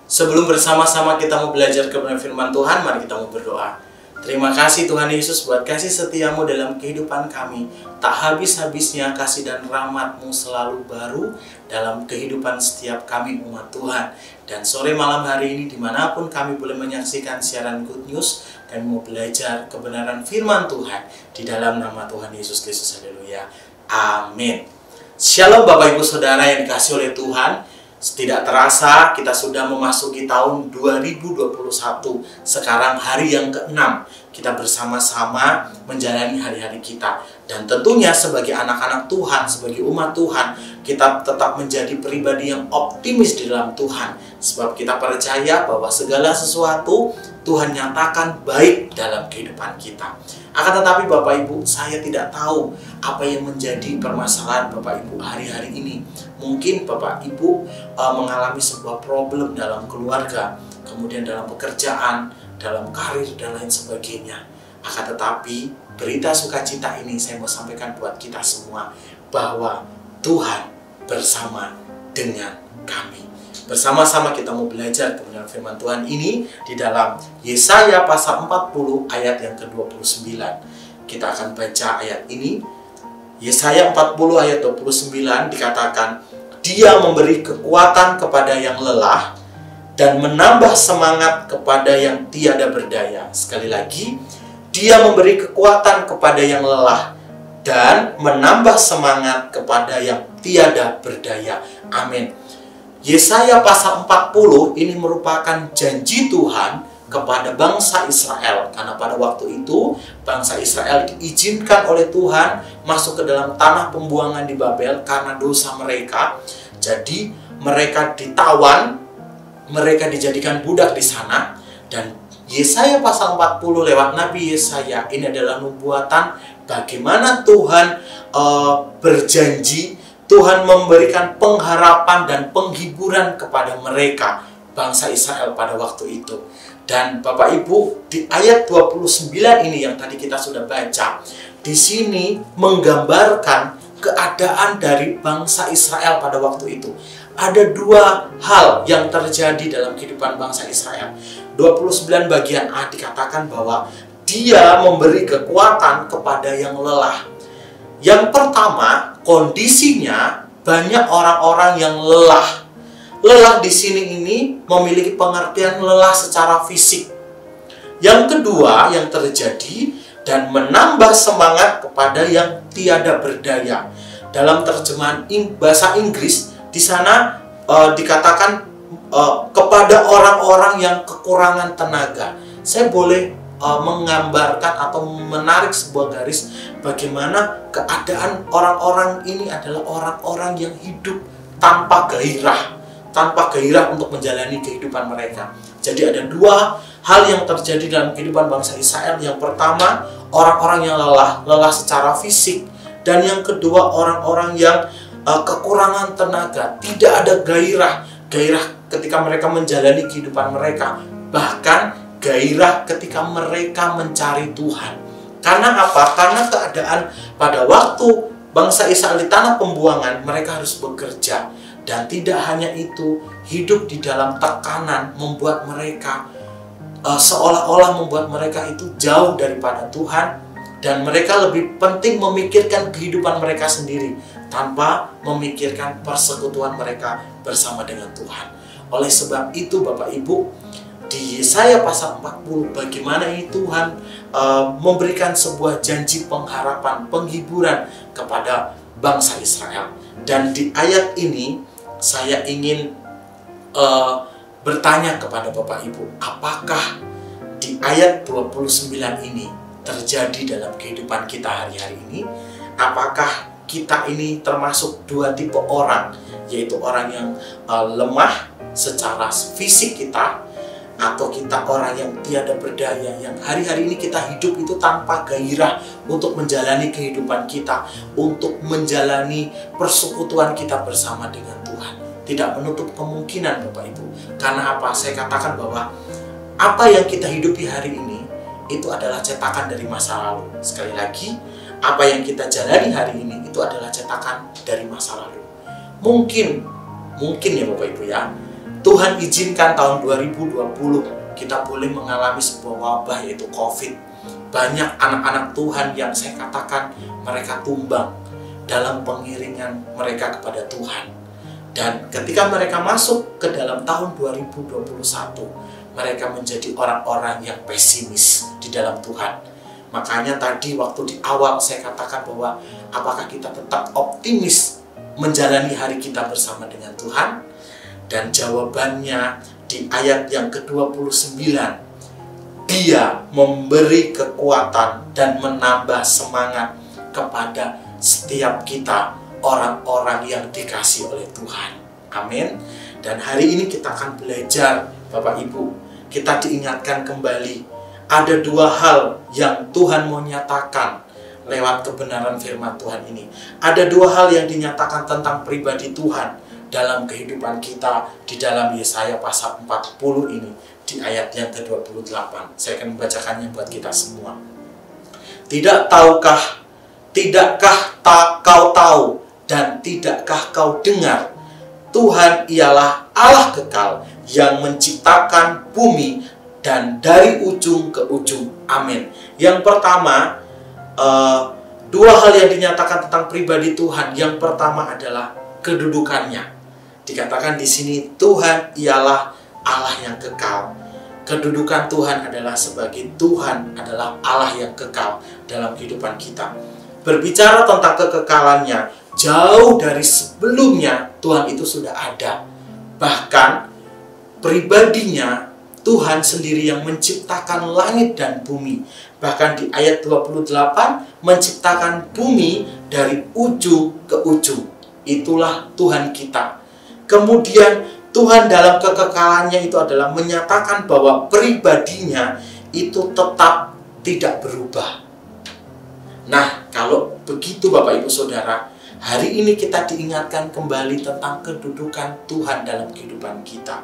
Sebelum bersama-sama kita mau belajar kebenaran firman Tuhan, mari kita mau berdoa. Terima kasih Tuhan Yesus buat kasih setiamu dalam kehidupan kami. Tak habis-habisnya kasih dan rahmat-Mu selalu baru dalam kehidupan setiap kami umat Tuhan. Dan sore malam hari ini dimanapun kami boleh menyaksikan siaran Good News, kami mau belajar kebenaran firman Tuhan di dalam nama Tuhan Yesus Kristus. Haleluya. Amin. Shalom Bapak Ibu Saudara yang dikasihi oleh Tuhan. Tidak terasa kita sudah memasuki tahun 2021. Sekarang hari yang ke-6 kita bersama-sama menjalani hari-hari kita. Dan tentunya sebagai anak-anak Tuhan, sebagai umat Tuhan, kita tetap menjadi pribadi yang optimis di dalam Tuhan. Sebab kita percaya bahwa segala sesuatu Tuhan nyatakan baik dalam kehidupan kita. Akan tetapi Bapak Ibu, saya tidak tahu apa yang menjadi permasalahan Bapak Ibu hari-hari ini. Mungkin Bapak Ibu mengalami sebuah problem dalam keluarga, kemudian dalam pekerjaan, dalam karir, dan lain sebagainya. Akan tetapi berita sukacita ini saya mau sampaikan buat kita semua, bahwa Tuhan bersama dengan kami. Bersama-sama kita mau belajar kebenaran firman Tuhan ini di dalam Yesaya pasal 40 ayat yang ke-29. Kita akan baca ayat ini. Yesaya 40 ayat 29 dikatakan, Dia memberi kekuatan kepada yang lelah dan menambah semangat kepada yang tiada berdaya. Sekali lagi, Dia memberi kekuatan kepada yang lelah dan menambah semangat kepada yang tiada berdaya. Amin. Yesaya pasal 40 ini merupakan janji Tuhan kepada bangsa Israel. Karena pada waktu itu bangsa Israel diizinkan oleh Tuhan masuk ke dalam tanah pembuangan di Babel karena dosa mereka. Jadi mereka ditawan, mereka dijadikan budak di sana. Dan Yesaya pasal 40 lewat Nabi Yesaya ini adalah nubuatan bagaimana Tuhan berjanji, Tuhan memberikan pengharapan dan penghiburan kepada mereka, bangsa Israel pada waktu itu. Dan Bapak Ibu, di ayat 29 ini yang tadi kita sudah baca, di sini menggambarkan keadaan dari bangsa Israel pada waktu itu. Ada dua hal yang terjadi dalam kehidupan bangsa Israel. 29 bagian A dikatakan bahwa Dia memberi kekuatan kepada yang lelah. Yang pertama, kondisinya banyak orang-orang yang lelah. Lelah di sini ini memiliki pengertian lelah secara fisik. Yang kedua yang terjadi, dan menambah semangat kepada yang tiada berdaya. Dalam terjemahan bahasa Inggris, di sana dikatakan kepada orang-orang yang kekurangan tenaga. Saya boleh menggambarkan atau menarik sebuah garis bagaimana keadaan orang-orang ini adalah orang-orang yang hidup tanpa gairah untuk menjalani kehidupan mereka. Jadi ada dua hal yang terjadi dalam kehidupan bangsa Israel. Yang pertama, orang-orang yang lelah secara fisik, dan yang kedua, orang-orang yang kekurangan tenaga, tidak ada gairah ketika mereka menjalani kehidupan mereka, bahkan gairah ketika mereka mencari Tuhan. Karena apa? Karena keadaan pada waktu bangsa Israel di tanah pembuangan, mereka harus bekerja. Dan tidak hanya itu, hidup di dalam tekanan membuat mereka seolah-olah membuat mereka itu jauh daripada Tuhan. Dan mereka lebih penting memikirkan kehidupan mereka sendiri tanpa memikirkan persekutuan mereka bersama dengan Tuhan. Oleh sebab itu Bapak Ibu, di Yesaya pasal 40 bagaimana ini Tuhan memberikan sebuah janji pengharapan, penghiburan kepada bangsa Israel. Dan di ayat ini saya ingin bertanya kepada Bapak Ibu, apakah di ayat 29 ini terjadi dalam kehidupan kita hari-hari ini? Apakah kita ini termasuk dua tipe orang, yaitu orang yang lemah secara fisik kita, atau kita orang yang tiada berdaya, yang hari-hari ini kita hidup itu tanpa gairah untuk menjalani kehidupan kita, untuk menjalani persekutuan kita bersama dengan Tuhan. Tidak menutup kemungkinan Bapak Ibu. Karena apa? Saya katakan bahwa apa yang kita hidupi hari ini itu adalah cetakan dari masa lalu. Sekali lagi, apa yang kita jalani hari ini itu adalah cetakan dari masa lalu. Mungkin ya Bapak Ibu ya, Tuhan izinkan tahun 2020 kita boleh mengalami sebuah wabah, yaitu COVID. Banyak anak-anak Tuhan yang saya katakan mereka tumbang dalam pengiringan mereka kepada Tuhan. Dan ketika mereka masuk ke dalam tahun 2021, mereka menjadi orang-orang yang pesimis di dalam Tuhan. Makanya tadi waktu di awal saya katakan bahwa apakah kita tetap optimis menjalani hari kita bersama dengan Tuhan? Dan jawabannya di ayat yang ke-29, Dia memberi kekuatan dan menambah semangat kepada setiap kita, orang-orang yang dikasihi oleh Tuhan. Amin. Dan hari ini kita akan belajar, Bapak Ibu, kita diingatkan kembali ada dua hal yang Tuhan mau nyatakan lewat kebenaran firman Tuhan ini. Ada dua hal yang dinyatakan tentang pribadi Tuhan dalam kehidupan kita di dalam Yesaya pasal 40 ini, di ayat yang ke-28. Saya akan membacakannya buat kita semua. Tidakkah kau tahu dan tidakkah kau dengar? Tuhan ialah Allah kekal yang menciptakan bumi dan dari ujung ke ujung. Amin. Yang pertama, dua hal yang dinyatakan tentang pribadi Tuhan. Yang pertama adalah kedudukannya. Dikatakan di sini Tuhan ialah Allah yang kekal. Kedudukan Tuhan adalah sebagai Tuhan adalah Allah yang kekal dalam kehidupan kita. Berbicara tentang kekekalannya, jauh dari sebelumnya Tuhan itu sudah ada. Bahkan pribadinya Tuhan sendiri yang menciptakan langit dan bumi. Bahkan di ayat 28 menciptakan bumi dari ujung ke ujung. Itulah Tuhan kita. Kemudian Tuhan dalam kekekalannya itu adalah menyatakan bahwa pribadinya itu tetap tidak berubah. Nah, kalau begitu Bapak Ibu Saudara, hari ini kita diingatkan kembali tentang kedudukan Tuhan dalam kehidupan kita.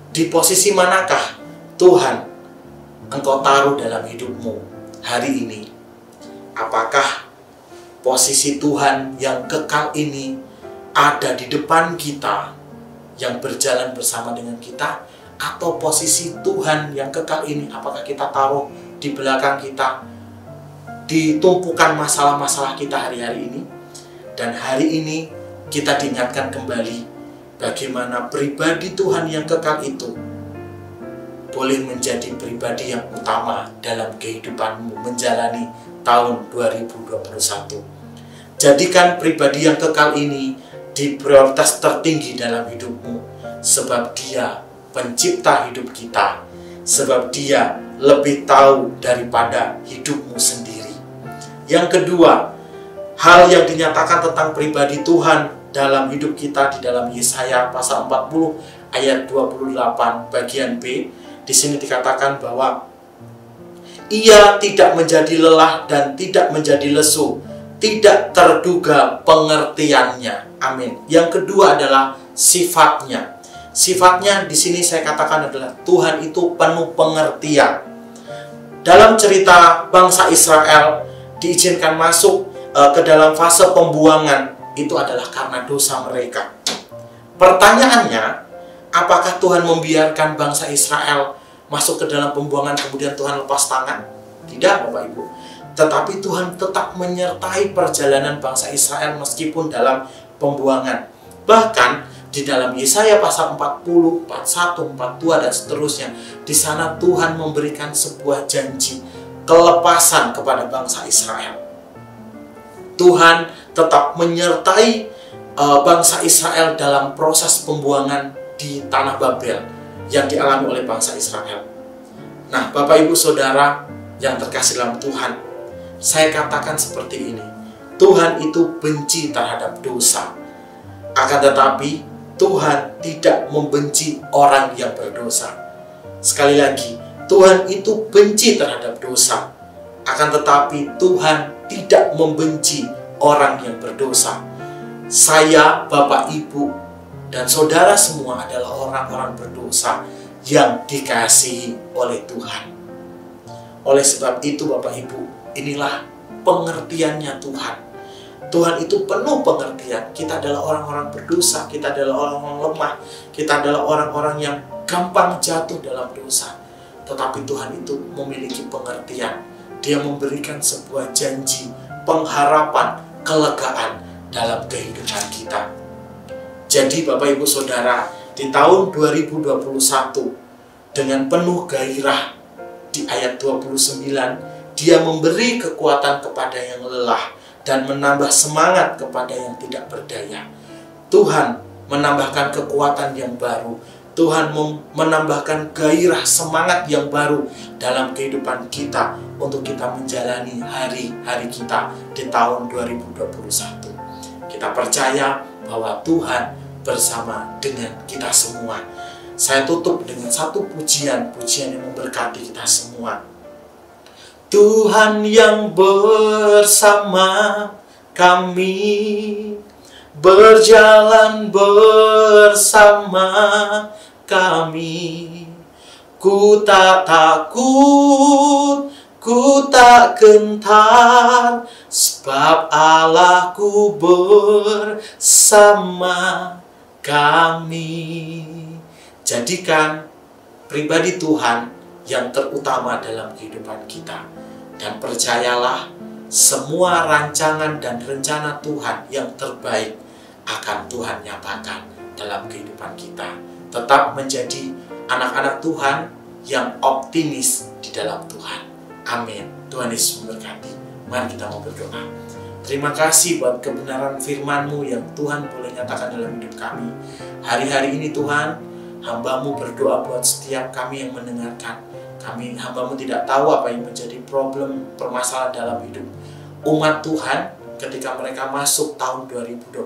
Di posisi manakah Tuhan Engkau taruh dalam hidupmu hari ini? Apakah posisi Tuhan yang kekal ini ada di depan kita, yang berjalan bersama dengan kita, atau posisi Tuhan yang kekal ini apakah kita taruh di belakang kita, di tumpukan masalah-masalah kita hari-hari ini? Dan hari ini kita diingatkan kembali bagaimana pribadi Tuhan yang kekal itu boleh menjadi pribadi yang utama dalam kehidupanmu menjalani tahun 2021. Jadikan pribadi yang kekal ini di prioritas tertinggi dalam hidupmu, sebab Dia pencipta hidup kita, sebab Dia lebih tahu daripada hidupmu sendiri. Yang kedua, hal yang dinyatakan tentang pribadi Tuhan dalam hidup kita di dalam Yesaya pasal 40 ayat 28 bagian B, di sini dikatakan bahwa Ia tidak menjadi lelah dan tidak menjadi lesu, tidak terduga pengertiannya. Amin. Yang kedua adalah sifatnya. Sifatnya di sini saya katakan adalah Tuhan itu penuh pengertian. Dalam cerita bangsa Israel diizinkan masuk ke dalam fase pembuangan, itu adalah karena dosa mereka. Pertanyaannya, apakah Tuhan membiarkan bangsa Israel masuk ke dalam pembuangan kemudian Tuhan lepas tangan? Tidak, Bapak Ibu. Tetapi Tuhan tetap menyertai perjalanan bangsa Israel meskipun dalam pembuangan. Bahkan di dalam Yesaya pasal 40, 41, 42 dan seterusnya, di sana Tuhan memberikan sebuah janji kelepasan kepada bangsa Israel. Tuhan tetap menyertai bangsa Israel dalam proses pembuangan di tanah Babel yang dialami oleh bangsa Israel. Nah, Bapak Ibu Saudara yang terkasih dalam Tuhan, saya katakan seperti ini. Tuhan itu benci terhadap dosa. Akan tetapi Tuhan tidak membenci orang yang berdosa. Sekali lagi, Tuhan itu benci terhadap dosa. Akan tetapi Tuhan tidak membenci orang yang berdosa. Saya, Bapak, Ibu, dan saudara semua adalah orang-orang berdosa yang dikasihi oleh Tuhan. Oleh sebab itu Bapak Ibu, inilah pengertiannya Tuhan. Tuhan itu penuh pengertian. Kita adalah orang-orang berdosa, kita adalah orang-orang lemah, kita adalah orang-orang yang gampang jatuh dalam dosa. Tetapi Tuhan itu memiliki pengertian. Dia memberikan sebuah janji, pengharapan, kelegaan dalam kehidupan kita. Jadi Bapak Ibu Saudara, di tahun 2021 dengan penuh gairah, di ayat 29, Dia memberi kekuatan kepada yang lelah dan menambah semangat kepada yang tidak berdaya. Tuhan menambahkan kekuatan yang baru. Tuhan menambahkan gairah semangat yang baru dalam kehidupan kita untuk kita menjalani hari-hari kita di tahun 2021. Kita percaya bahwa Tuhan bersama dengan kita semua. Saya tutup dengan satu pujian yang memberkati kita semua. Tuhan yang bersama kami, berjalan bersama kami. Ku tak takut, ku tak gentar, sebab Allahku bersama kami. Jadikan pribadi Tuhan yang terutama dalam kehidupan kita. Dan percayalah, semua rancangan dan rencana Tuhan yang terbaik akan Tuhan nyatakan dalam kehidupan kita. Tetap menjadi anak-anak Tuhan yang optimis di dalam Tuhan. Amin. Tuhan Yesus memberkati. Mari kita mau berdoa. Terima kasih buat kebenaran firman-Mu yang Tuhan boleh nyatakan dalam hidup kami. Hari-hari ini Tuhan, hamba-Mu berdoa buat setiap kami yang mendengarkan. Kami hamba-Mu tidak tahu apa yang menjadi problem, permasalahan dalam hidup umat Tuhan ketika mereka masuk tahun 2021.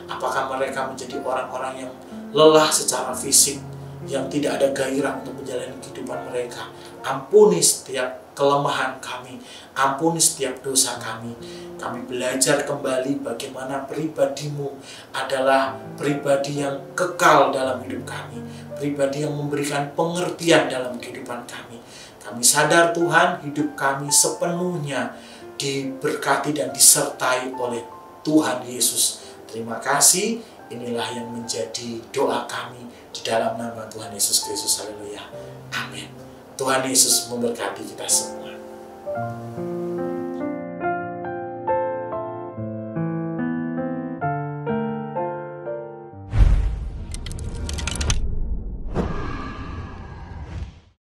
Apakah mereka menjadi orang-orang yang lelah secara fisik, yang tidak ada gairah untuk menjalani kehidupan mereka. Ampuni setiap kelemahan kami, ampuni setiap dosa kami. Kami belajar kembali bagaimana pribadi-Mu adalah pribadi yang kekal dalam hidup kami, pribadi yang memberikan pengertian dalam kehidupan kami. Kami sadar Tuhan, hidup kami sepenuhnya diberkati dan disertai oleh Tuhan Yesus. Terima kasih. Inilah yang menjadi doa kami di dalam nama Tuhan Yesus Kristus. Haleluya. Amin. Tuhan Yesus memberkati kita semua.